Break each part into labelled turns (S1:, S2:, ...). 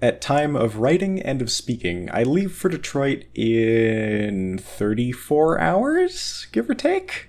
S1: At time of writing and of speaking, I leave for Detroit in 34 hours, give or take?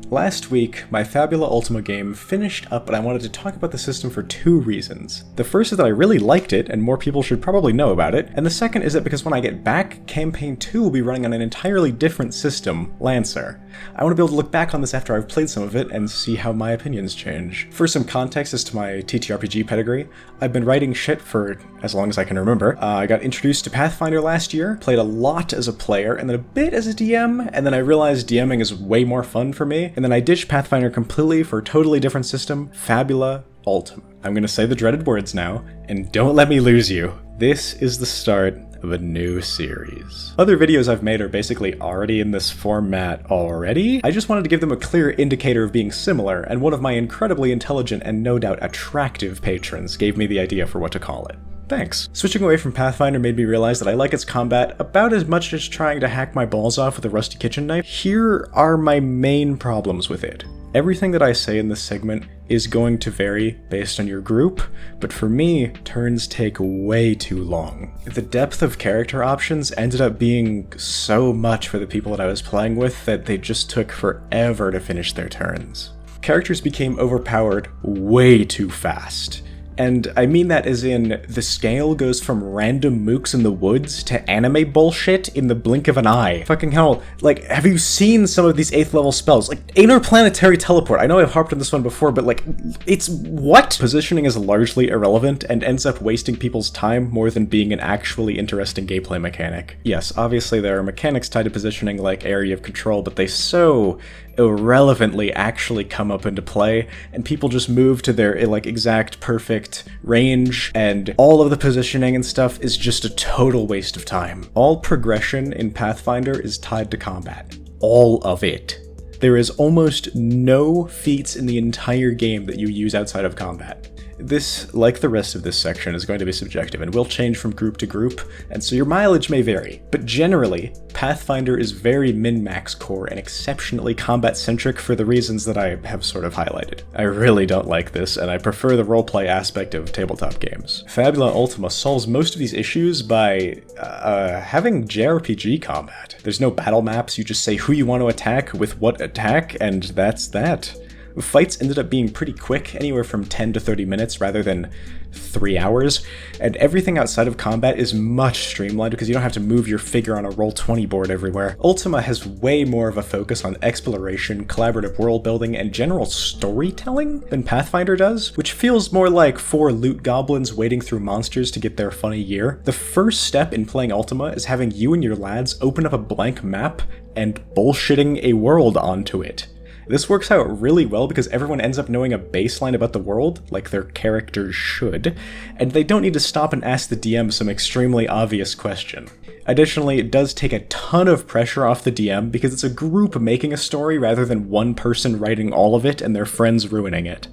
S1: Last week, my Fabula Ultima game finished up, and I wanted to talk about the system for two reasons. The first is that I really liked it, and more people should probably know about it, and the second is that because when I get back, Campaign 2 will be running on an entirely different system, Lancer. I want to be able to look back on this after I've played some of it and see how my opinions change. For some context as to my ttrpg pedigree, I've been writing shit for as long as I can remember. I got introduced to Pathfinder last year, played a lot as a player, and then a bit as a DM, and then I realized DMing is way more fun for me, and then I ditched Pathfinder completely for a totally different system, Fabula Ultima. I'm gonna say the dreaded words now, and don't let me lose you. This is the start of a new series. Other videos I've made are basically already in this format already. I just wanted to give them a clear indicator of being similar, and one of my incredibly intelligent and no doubt attractive patrons gave me the idea for what to call it. Thanks. Switching away from Pathfinder made me realize that I like its combat about as much as trying to hack my balls off with a rusty kitchen knife. Here are my main problems with it. Everything that I say in this segment is going to vary based on your group, but for me, turns take way too long. The depth of character options ended up being so much for the people that I was playing with that they just took forever to finish their turns. Characters became overpowered way too fast. And I mean that as in, the scale goes from random mooks in the woods to anime bullshit in the blink of an eye. Fucking hell, like, have you seen some of these 8th level spells? Like, interplanetary teleport, I know I've harped on this one before, but like, it's what? Positioning is largely irrelevant and ends up wasting people's time more than being an actually interesting gameplay mechanic. Yes, obviously there are mechanics tied to positioning like area of control, but they so irrelevantly actually come up into play, and people just move to their like exact perfect range, and all of the positioning and stuff is just a total waste of time. All progression in Pathfinder is tied to combat. All of it. There is almost no feats in the entire game that you use outside of combat. This, like the rest of this section, is going to be subjective and will change from group to group, and so your mileage may vary. But generally, Pathfinder is very min-max core and exceptionally combat-centric for the reasons that I have sort of highlighted. I really don't like this, and I prefer the roleplay aspect of tabletop games. Fabula Ultima solves most of these issues by having JRPG combat. There's no battle maps, you just say who you want to attack with what attack, and that's that. Fights ended up being pretty quick, anywhere from 10 to 30 minutes rather than 3 hours, and everything outside of combat is much streamlined because you don't have to move your figure on a Roll20 board everywhere. Ultima has way more of a focus on exploration, collaborative world building, and general storytelling than Pathfinder does, which feels more like 4 loot goblins wading through monsters to get their funny gear. The first step in playing Ultima is having you and your lads open up a blank map and bullshitting a world onto it. This works out really well because everyone ends up knowing a baseline about the world, like their characters should, and they don't need to stop and ask the DM some extremely obvious question. Additionally, it does take a ton of pressure off the DM because it's a group making a story rather than one person writing all of it and their friends ruining it.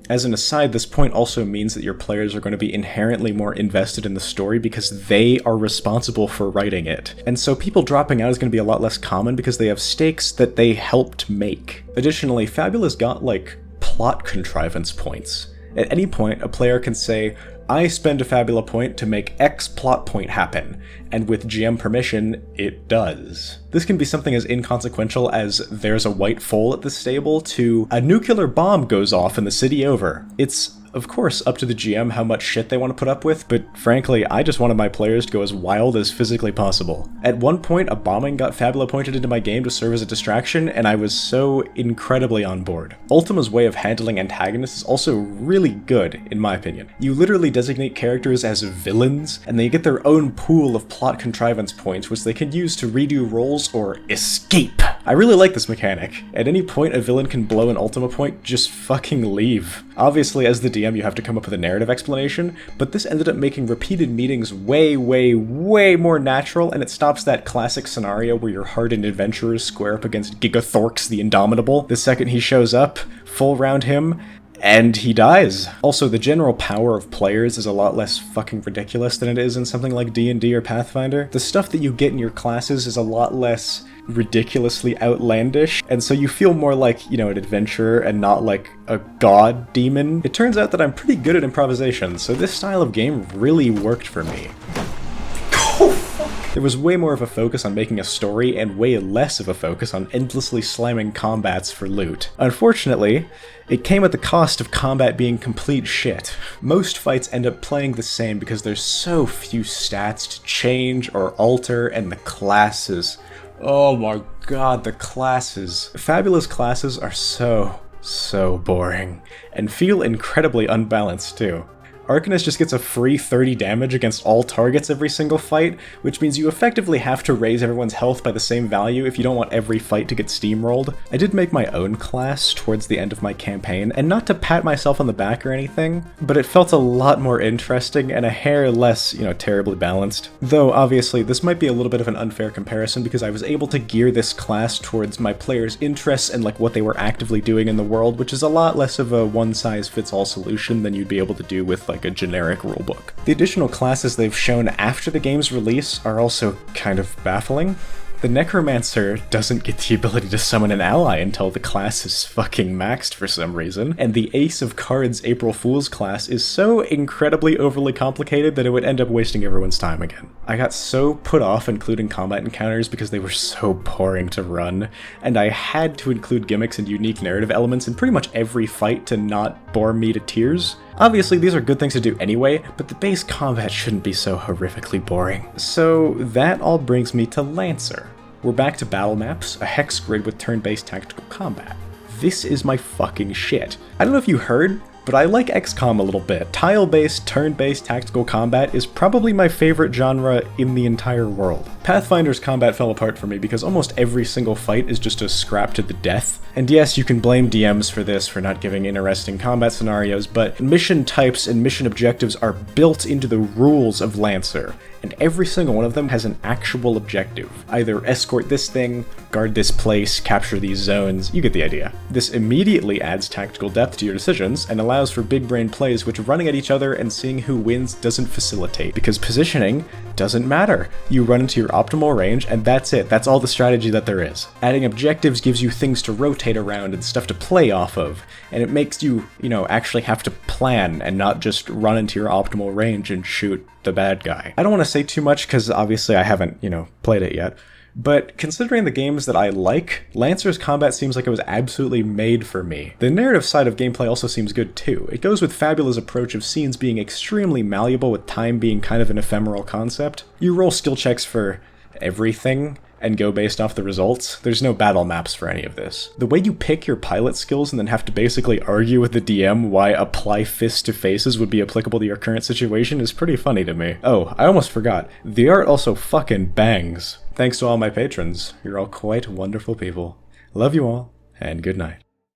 S1: As an aside, this point also means that your players are going to be inherently more invested in the story because they are responsible for writing it. And so people dropping out is going to be a lot less common because they have stakes that they helped make. Additionally, Fabula's got like plot contrivance points. At any point, a player can say, I spend a Fabula point to make X plot point happen, and with GM permission, it does. This can be something as inconsequential as there's a white foal at the stable to a nuclear bomb goes off in the city over. It's, of course, up to the GM how much shit they want to put up with, but frankly, I just wanted my players to go as wild as physically possible. At one point, a bombing got Fabula pointed into my game to serve as a distraction, and I was so incredibly on board. Ultima's way of handling antagonists is also really good, in my opinion. You literally designate characters as villains, and they get their own pool of plot contrivance points, which they can use to redo roles or escape. I really like this mechanic. At any point a villain can blow an Ultima point, just fucking leave. Obviously, as the DM, you have to come up with a narrative explanation, but this ended up making repeated meetings way more natural, and it stops that classic scenario where your hardened adventurers square up against Gigathorx the Indomitable. The second he shows up, full round him, and he dies. Also, the general power of players is a lot less fucking ridiculous than it is in something like D&D or Pathfinder. The stuff that you get in your classes is a lot less ridiculously outlandish, and so you feel more like, you know, an adventurer and not like a god demon. It turns out that I'm pretty good at improvisation, so this style of game really worked for me. There was way more of a focus on making a story and way less of a focus on endlessly slamming combats for loot. Unfortunately, it came at the cost of combat being complete shit. Most fights end up playing the same because there's so few stats to change or alter, and the classes. Oh my god, the classes. Fabula's classes are so boring, and feel incredibly unbalanced too. Arcanist just gets a free 30 damage against all targets every single fight, which means you effectively have to raise everyone's health by the same value if you don't want every fight to get steamrolled. I did make my own class towards the end of my campaign, and not to pat myself on the back or anything, but it felt a lot more interesting and a hair less, you know, terribly balanced. Though, obviously, this might be a little bit of an unfair comparison because I was able to gear this class towards my players' interests and like what they were actively doing in the world, which is a lot less of a one-size-fits-all solution than you'd be able to do with like a generic rulebook. The additional classes they've shown after the game's release are also kind of baffling. The Necromancer doesn't get the ability to summon an ally until the class is fucking maxed for some reason, and the Ace of Cards April Fool's class is so incredibly overly complicated that it would end up wasting everyone's time again. I got so put off including combat encounters because they were so boring to run, and I had to include gimmicks and unique narrative elements in pretty much every fight to not bore me to tears. Obviously, these are good things to do anyway, but the base combat shouldn't be so horrifically boring. So that all brings me to Lancer. We're back to battle maps, a hex grid with turn-based tactical combat. This is my fucking shit. I don't know if you heard, but I like XCOM a little bit. Tile-based, turn-based tactical combat is probably my favorite genre in the entire world. Pathfinder's combat fell apart for me because almost every single fight is just a scrap to the death. And yes, you can blame DMs for this, for not giving interesting combat scenarios, but mission types and mission objectives are built into the rules of Lancer, and every single one of them has an actual objective. Either escort this thing, guard this place, capture these zones, you get the idea. This immediately adds tactical depth to your decisions, and allows for big brain plays which running at each other and seeing who wins doesn't facilitate, because positioning doesn't matter. You run into your optimal range, and that's it. That's all the strategy that there is. Adding objectives gives you things to rotate around and stuff to play off of, and it makes you, actually have to plan and not just run into your optimal range and shoot the bad guy. I don't want to say too much because obviously I haven't, played it yet. But considering the games that I like, Lancer's combat seems like it was absolutely made for me. The narrative side of gameplay also seems good too. It goes with Fabula's approach of scenes being extremely malleable with time being kind of an ephemeral concept. You roll skill checks for everything and go based off the results. There's no battle maps for any of this. The way you pick your pilot skills and then have to basically argue with the DM why apply fists to faces would be applicable to your current situation is pretty funny to me. Oh, I almost forgot. The art also fucking bangs. Thanks to all my patrons. You're all quite wonderful people. Love you all, and good night.